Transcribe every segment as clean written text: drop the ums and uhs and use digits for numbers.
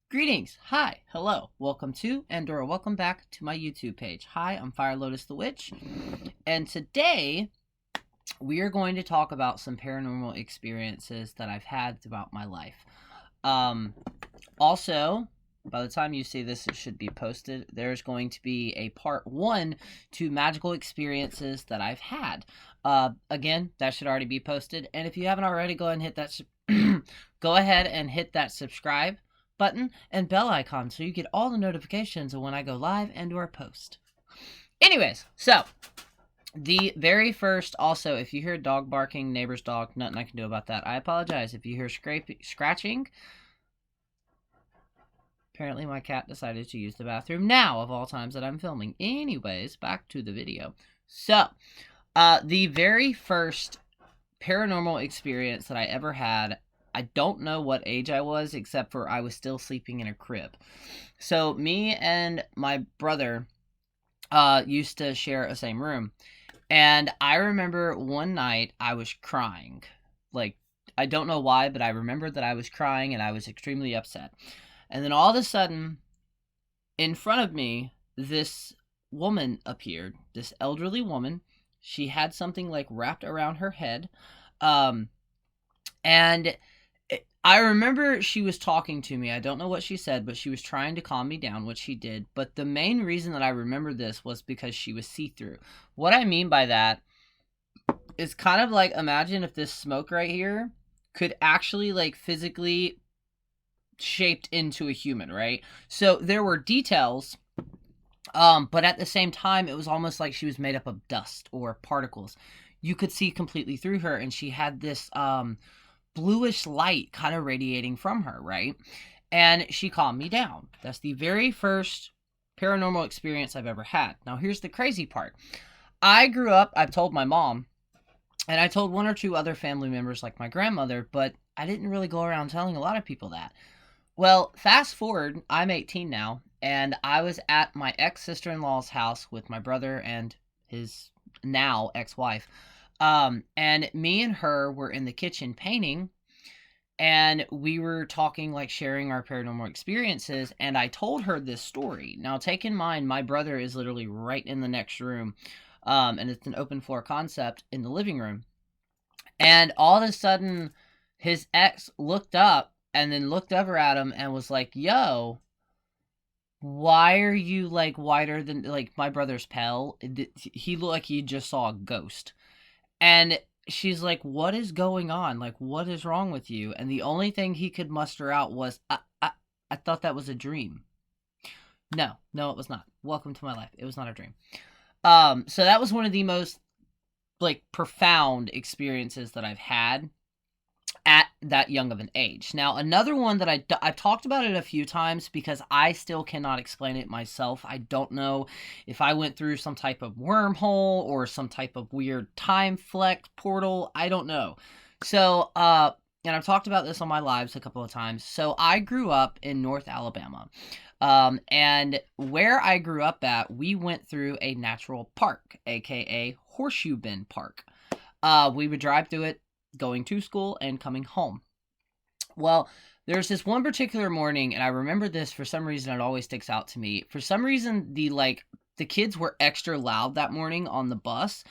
Greetings, hi, hello, welcome to and/or welcome back to my YouTube page. Hi, I'm Fire Lotus the Witch, and today we are going to talk about some paranormal experiences that I've had throughout my life. Um, Also, by the time you see this, it should be posted. There's going to be a part one to magical experiences that I've had. Again, that should already be posted, and if you haven't already, go ahead and hit that. Go ahead and hit that subscribe button and bell icon so you get all the notifications of when I go live and/or post. Anyways, so the very first, also, if you hear dog barking, neighbor's dog, nothing I can do about that. I apologize. If you hear scratching, apparently my cat decided to use the bathroom now, of all times that I'm filming. Anyways, back to the video. So, the very first paranormal experience that I ever had, I don't know what age I was, except for I was still sleeping in a crib. So, me and my brother used to share a same room. And I remember one night I was crying. Like, I don't know why, but I remember that I was crying and I was extremely upset. And then all of a sudden, in front of me, this woman appeared, this elderly woman. She had something like wrapped around her head. Um, and I remember she was talking to me. I don't know what she said, but she was trying to calm me down, which she did. But the main reason that I remember this was because she was see-through. What I mean by that is kind of like, imagine if this smoke right here could actually like physically shaped into a human, right? So there were details, but at the same time, it was almost like she was made up of dust or particles. You could see completely through her, and she had this bluish light kind of radiating from her, right? And she calmed me down. That's the very first paranormal experience I've ever had. Now, here's the crazy part. I grew up, I've told my mom, and I told one or two other family members like my grandmother, but I didn't really go around telling a lot of people that. Well, fast forward, I'm 18 now, and I was at my ex-sister-in-law's house with my brother and his now ex-wife. And me and her were in the kitchen painting, and we were talking, like sharing our paranormal experiences, and I told her this story. Now, take in mind, my brother is literally right in the next room, and it's an open floor concept in the living room. And all of a sudden, his ex looked up and then looked over at him and was like, yo, why are you like whiter than, like, my brother's pale? He looked like he just saw a ghost. And she's like, what is going on? Like, what is wrong with you? And the only thing he could muster out was, I thought that was a dream. No, it was not. Welcome to my life. It was not a dream. So that was one of the most, like, profound experiences that I've had at that young of an age. Now, another one that I've talked about it a few times because I still cannot explain it myself. I don't know if I went through some type of wormhole or some type of weird time flex portal. I don't know. So, and I've talked about this on my lives a couple of times. So I grew up in North Alabama. And where I grew up at, we went through a natural park, aka Horseshoe Bend Park. We would drive through it going to school and coming home. Well, there's this one particular morning, and I remember this for some reason. It always sticks out to me. For some reason, the kids were extra loud that morning on the bus.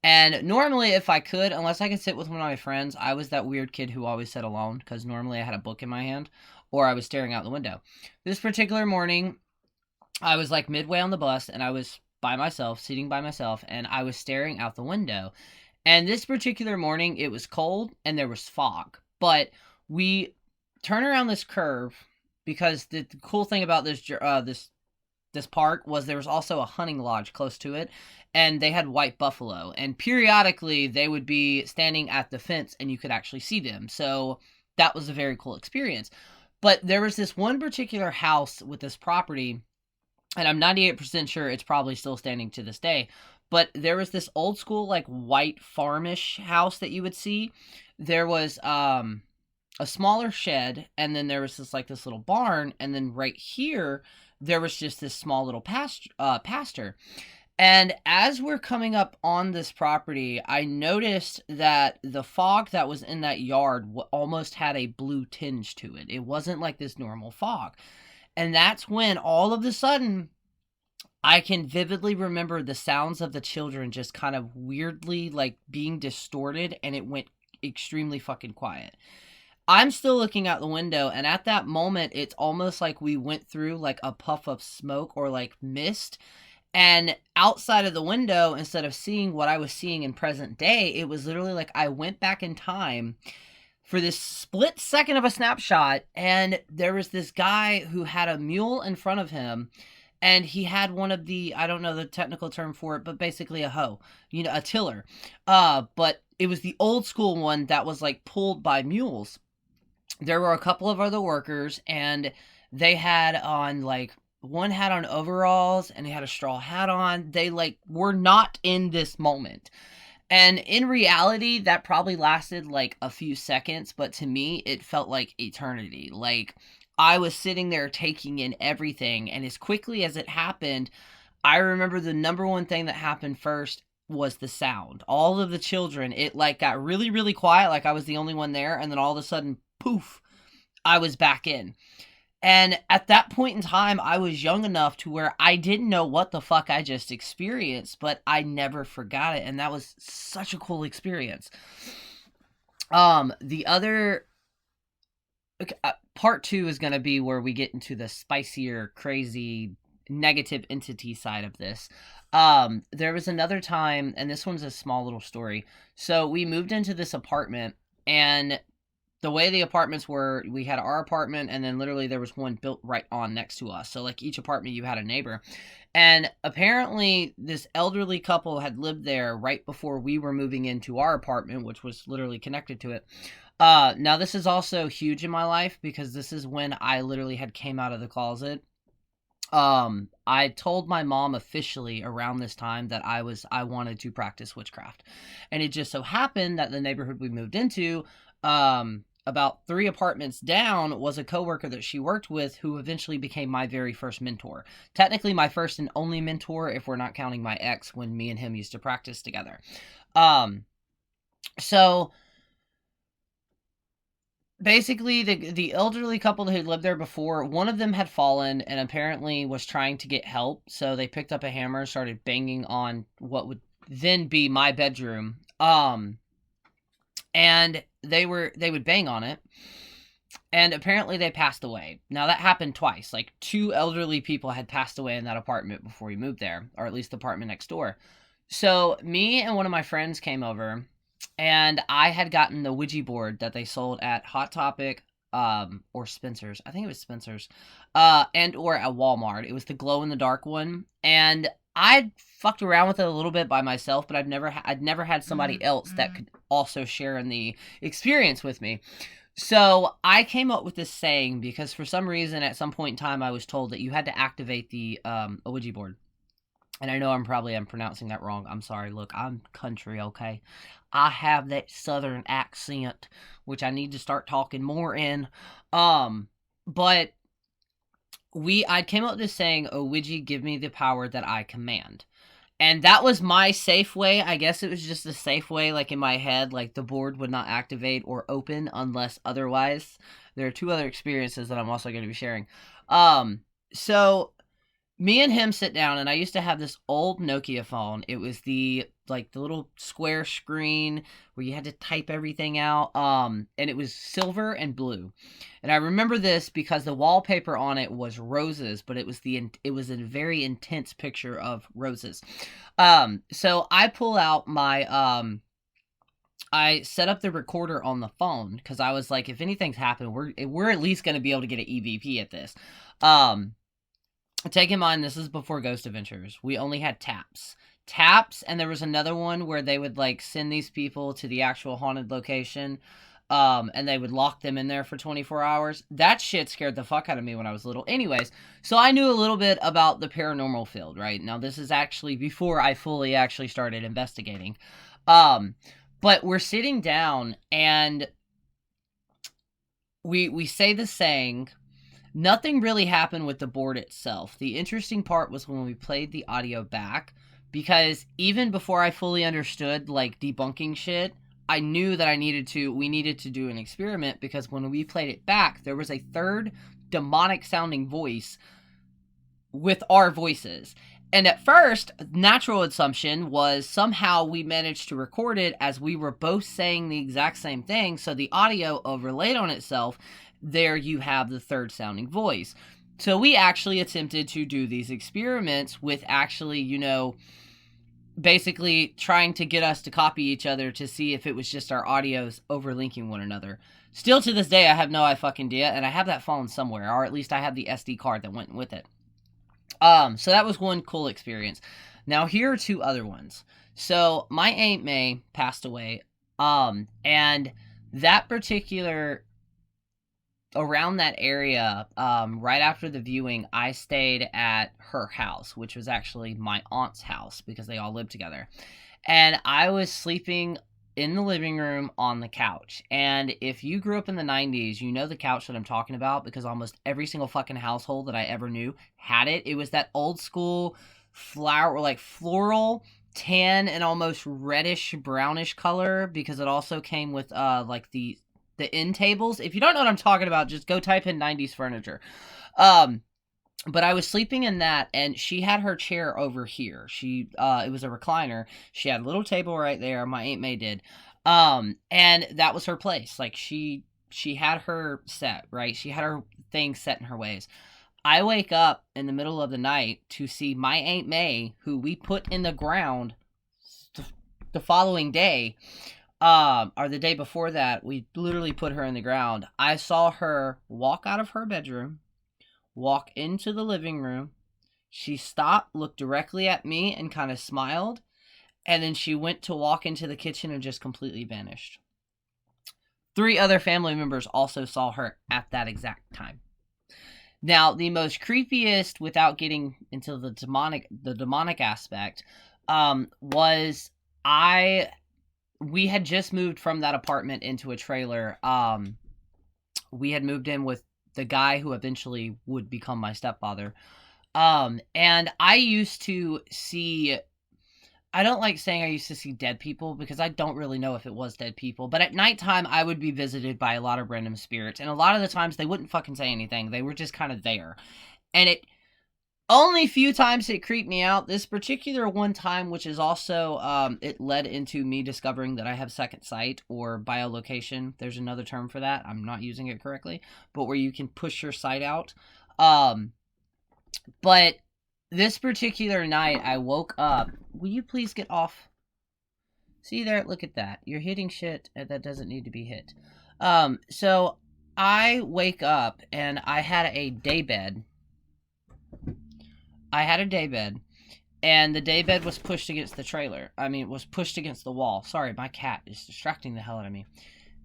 And normally, if I could, unless I could sit with one of my friends, I was that weird kid who always sat alone because normally I had a book in my hand or I was staring out the window. This particular morning, I was like midway on the bus and I was by myself, sitting by myself, and I was staring out the window. And this particular morning, it was cold and there was fog. But we turn around this curve because the cool thing about this park was there was also a hunting lodge close to it, and they had white buffalo. And periodically, they would be standing at the fence, and you could actually see them. So that was a very cool experience. But there was this one particular house with this property, and I'm 98% sure it's probably still standing to this day. But there was this old school, like, white farmish house that you would see. There was a smaller shed, and then there was this little barn, and then right here there was just this small little pasture. And as we're coming up on this property, I noticed that the fog that was in that yard almost had a blue tinge to it. It wasn't like this normal fog. And that's when all of a sudden I can vividly remember the sounds of the children just kind of weirdly like being distorted, and it went extremely fucking quiet. I'm still looking out the window, and at that moment, it's almost like we went through like a puff of smoke or like mist. And outside of the window, instead of seeing what I was seeing in present day, it was literally like I went back in time for this split second of a snapshot, and there was this guy who had a mule in front of him, and he had one of the, I don't know the technical term for it, but basically a hoe, a tiller. But it was the old school one that was like pulled by mules. There were a couple of other workers, and they had on like, one had on overalls and he had a straw hat on. They like were not in this moment. And in reality, that probably lasted like a few seconds, but to me, it felt like eternity. Like I was sitting there taking in everything, and as quickly as it happened, I remember the number one thing that happened first was the sound. All of the children, it like got really, really quiet, like I was the only one there, and then all of a sudden, poof, I was back in. And at that point in time, I was young enough to where I didn't know what the fuck I just experienced, but I never forgot it. And that was such a cool experience. The other part 2 is going to be where we get into the spicier, crazy, negative entity side of this. There was another time, and this one's a small little story. So we moved into this apartment, and the way the apartments were, we had our apartment, and then literally there was one built right on next to us. So like each apartment you had a neighbor. And apparently this elderly couple had lived there right before we were moving into our apartment, which was literally connected to it. Now this is also huge in my life because this is when I literally had came out of the closet. I told my mom officially around this time that I wanted to practice witchcraft. And it just so happened that the neighborhood we moved into, about 3 apartments down, was a coworker that she worked with who eventually became my very first mentor. Technically my first and only mentor if we're not counting my ex when me and him used to practice together. So basically the elderly couple who lived there before, one of them had fallen and apparently was trying to get help. So they picked up a hammer and started banging on what would then be my bedroom. And they would bang on it, and apparently they passed away. Now that happened twice. Like 2 elderly people had passed away in that apartment before we moved there, or at least the apartment next door. So me and one of my friends came over, and I had gotten the Ouija board that they sold at Hot Topic, or Spencer's. I think it was Spencer's, and or at Walmart. It was the glow in the dark one, and I'd fucked around with it a little bit by myself, but I'd never had somebody else that could also share in the experience with me. So I came up with this saying because for some reason at some point in time I was told that you had to activate the Ouija board. And I know I'm pronouncing that wrong. I'm sorry. Look, I'm country, okay? I have that southern accent, which I need to start talking more in. But I came up with this saying, "Oh, Ouija, give me the power that I command." And that was my safe way. I guess it was just a safe way, like in my head, like the board would not activate or open unless otherwise. There are 2 other experiences that I'm also going to be sharing. So me and him sit down, and I used to have this old Nokia phone. It was the little square screen where you had to type everything out. And it was silver and blue. And I remember this because the wallpaper on it was roses, but it was a very intense picture of roses. So I pull out my I set up the recorder on the phone because I was like, if anything's happened, we're at least going to be able to get an EVP at this. Take in mind, this is before Ghost Adventures. We only had taps, and there was another one where they would like send these people to the actual haunted location, and they would lock them in there for 24 hours. That shit scared the fuck out of me when I was little. Anyways, so I knew a little bit about the paranormal field, right? Now, this is actually before I fully actually started investigating. But we're sitting down, and we say the saying. Nothing really happened with the board itself. The interesting part was when we played the audio back, because even before I fully understood, like, debunking shit, I knew that we needed to do an experiment, because when we played it back, there was a third demonic sounding voice with our voices. And at first, natural assumption was somehow we managed to record it as we were both saying the exact same thing, so the audio overlaid on itself. There you have the third sounding voice. So we actually attempted to do these experiments with actually, you know, basically trying to get us to copy each other to see if it was just our audios overlinking one another. Still to this day, I have no fucking idea, and I have that phone somewhere, or at least I have the SD card that went with it. So that was one cool experience. Now here are two other ones. So my Aunt May passed away, and that particular, around that area, right after the viewing, I stayed at her house, which was actually my aunt's house because they all lived together. And I was sleeping in the living room on the couch. And if you grew up in the 90s, you know the couch that I'm talking about because almost every single fucking household that I ever knew had it. It was that old school flower, like floral, tan, and almost reddish brownish color because it also came with like the end tables. If you don't know what I'm talking about, just go type in 90s furniture. But I was sleeping in that, and she had her chair over here. It was a recliner. She had a little table right there. My Aunt May did. And that was her place. Like, she had her set, right? She had her things set in her ways. I wake up in the middle of the night to see my Aunt May, who we put in the ground the following day, or the day before that, we literally put her in the ground. I saw her walk out of her bedroom, walk into the living room. She stopped, looked directly at me, and kind of smiled. And then she went to walk into the kitchen and just completely vanished. 3 other family members also saw her at that exact time. Now, the most creepiest, without getting into the demonic aspect, was we had just moved from that apartment into a trailer. We had moved in with the guy who eventually would become my stepfather. And I used to see, I don't like saying I used to see dead people because I don't really know if it was dead people, but at nighttime I would be visited by a lot of random spirits, and a lot of the times they wouldn't fucking say anything. They were just kind of there. And only few times it creeped me out. This particular one time, which is also, it led into me discovering that I have second sight or biolocation. There's another term for that. I'm not using it correctly, but where you can push your sight out. But this particular night, I woke up. Will you please get off? See there? Look at that. You're hitting shit that doesn't need to be hit. So I wake up and I had a daybed. And the daybed was pushed against the trailer. I mean, it was pushed against the wall. Sorry, my cat is distracting the hell out of me.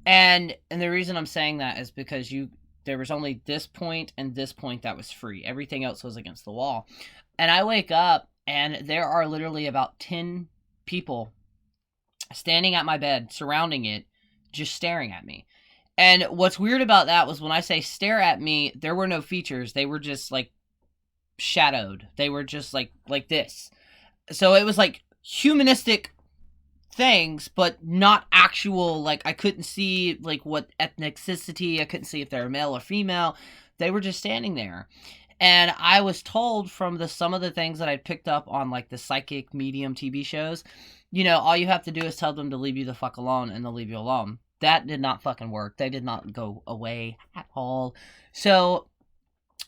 And the reason I'm saying that is because there was only this point and this point that was free. Everything else was against the wall. And I wake up, and there are literally about 10 people standing at my bed, surrounding it, just staring at me. And what's weird about that was when I say stare at me, there were no features. They were just, like, shadowed. They were just, like this. So it was, like, humanistic things, but not actual, like, I couldn't see, like, what ethnicity, I couldn't see if they were male or female. They were just standing there. And I was told from some of the things that I'd picked up on, like, the psychic medium TV shows, you know, all you have to do is tell them to leave you the fuck alone, and they'll leave you alone. That did not fucking work. They did not go away at all. So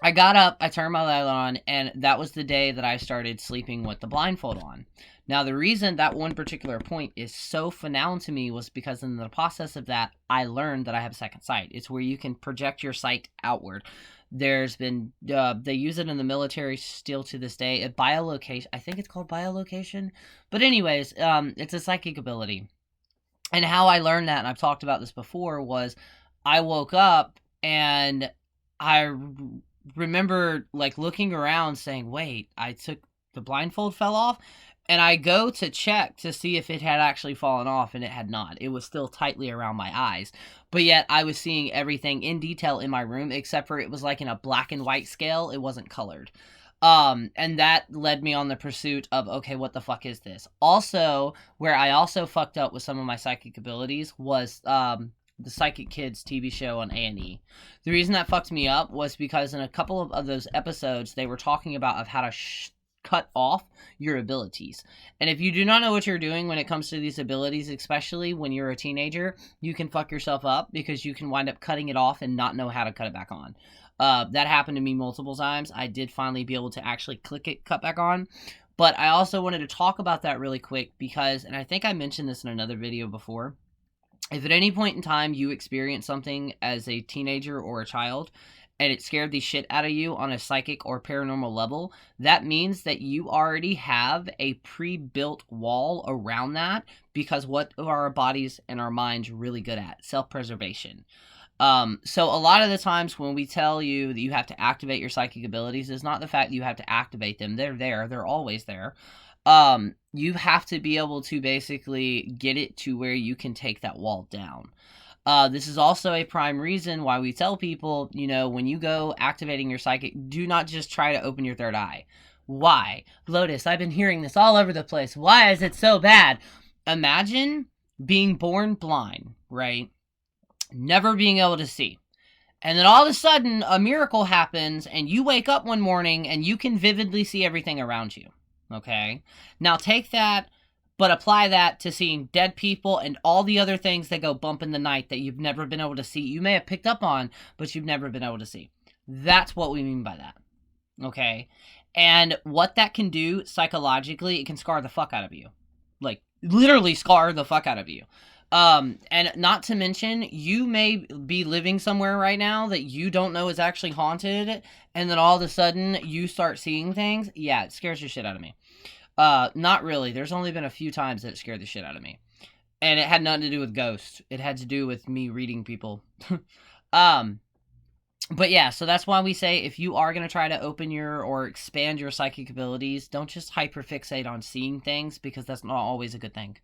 I got up, I turned my light on, and that was the day that I started sleeping with the blindfold on. Now, the reason that one particular point is so phenomenal to me was because in the process of that, I learned that I have second sight. It's where you can project your sight outward. There's been, they use it in the military still to this day, a biolocation, I think it's called biolocation, but anyways, it's a psychic ability. And how I learned that, and I've talked about this before, was I woke up and I remember, like, looking around saying, wait, the blindfold fell off, and I go to check to see if it had actually fallen off, and it had not. It was still tightly around my eyes, but yet I was seeing everything in detail in my room, except for it was like in a black and white scale. It wasn't colored. And that led me on the pursuit of, okay, what the fuck is this? Also, where I also fucked up with some of my psychic abilities was, the Psychic Kids TV show on A&E. The reason that fucked me up was because in a couple of those episodes, they were talking about of how to cut off your abilities. And if you do not know what you're doing when it comes to these abilities, especially when you're a teenager, you can fuck yourself up because you can wind up cutting it off and not know how to cut it back on. That happened to me multiple times. I did finally be able to actually click it, cut back on. But I also wanted to talk about that really quick because, and I think I mentioned this in another video before, if at any point in time you experience something as a teenager or a child and it scared the shit out of you on a psychic or paranormal level, that means that you already have a pre-built wall around that, because what are our bodies and our minds really good at? Self-preservation. So a lot of the times when we tell you that you have to activate your psychic abilities, it's not the fact that you have to activate them. They're there. They're always there. You have to be able to basically get it to where you can take that wall down. This is also a prime reason why we tell people, you know, when you go activating your psychic, do not just try to open your third eye. Why? Lotus, I've been hearing this all over the place. Why is it so bad? Imagine being born blind, right? Never being able to see. And then all of a sudden, a miracle happens, and you wake up one morning, and you can vividly see everything around you. Okay? Now take that, but apply that to seeing dead people and all the other things that go bump in the night that you've never been able to see. You may have picked up on, but you've never been able to see. That's what we mean by that. Okay? And what that can do psychologically, it can scar the fuck out of you. Like, literally scar the fuck out of you. And not to mention, you may be living somewhere right now that you don't know is actually haunted, and then all of a sudden you start seeing things. Yeah, it scares the shit out of me. Not really. There's only been a few times that it scared the shit out of me. And it had nothing to do with ghosts. It had to do with me reading people. But yeah, so that's why we say if you are going to try to open your or expand your psychic abilities, don't just hyperfixate on seeing things, because that's not always a good thing.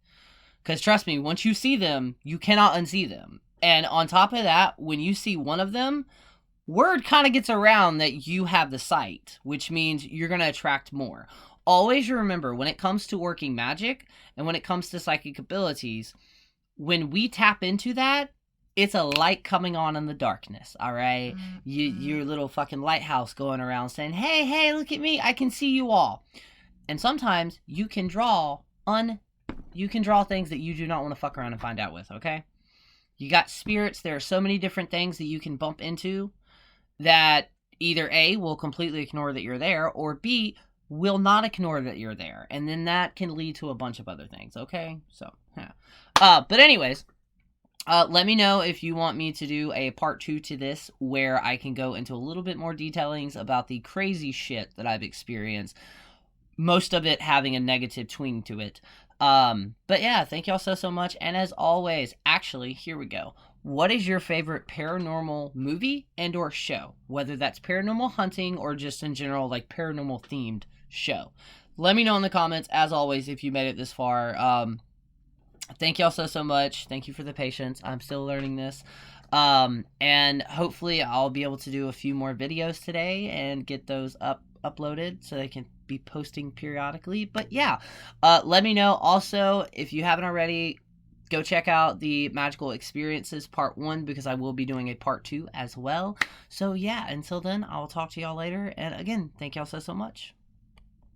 Because trust me, once you see them, you cannot unsee them. And on top of that, when you see one of them, word kind of gets around that you have the sight, which means you're going to attract more. Always remember, when it comes to working magic and when it comes to psychic abilities, when we tap into that, it's a light coming on in the darkness, all right? Your little fucking lighthouse going around saying, hey, hey, look at me, I can see you all. And sometimes you can draw things that you do not want to fuck around and find out with, okay? You got spirits. There are so many different things that you can bump into that either A, will completely ignore that you're there, or B, will not ignore that you're there. And then that can lead to a bunch of other things, okay? So, yeah. But anyways, let me know if you want me to do a part 2 to this, where I can go into a little bit more detailings about the crazy shit that I've experienced. Most of it having a negative twing to it. But yeah, thank y'all so much. And as always, actually, here we go. What is your favorite paranormal movie and or show? Whether that's paranormal hunting or just in general, like paranormal themed show. Let me know in the comments, as always, if you made it this far. Thank y'all so much. Thank you for the patience. I'm still learning this. And hopefully I'll be able to do a few more videos today and get those uploaded so they can be posting periodically. But yeah, let me know. Also, if you haven't already, go check out the Magical Experiences Part 1, because I will be doing a Part 2 as well. So yeah, until then, I'll talk to y'all later. And again, thank y'all so much.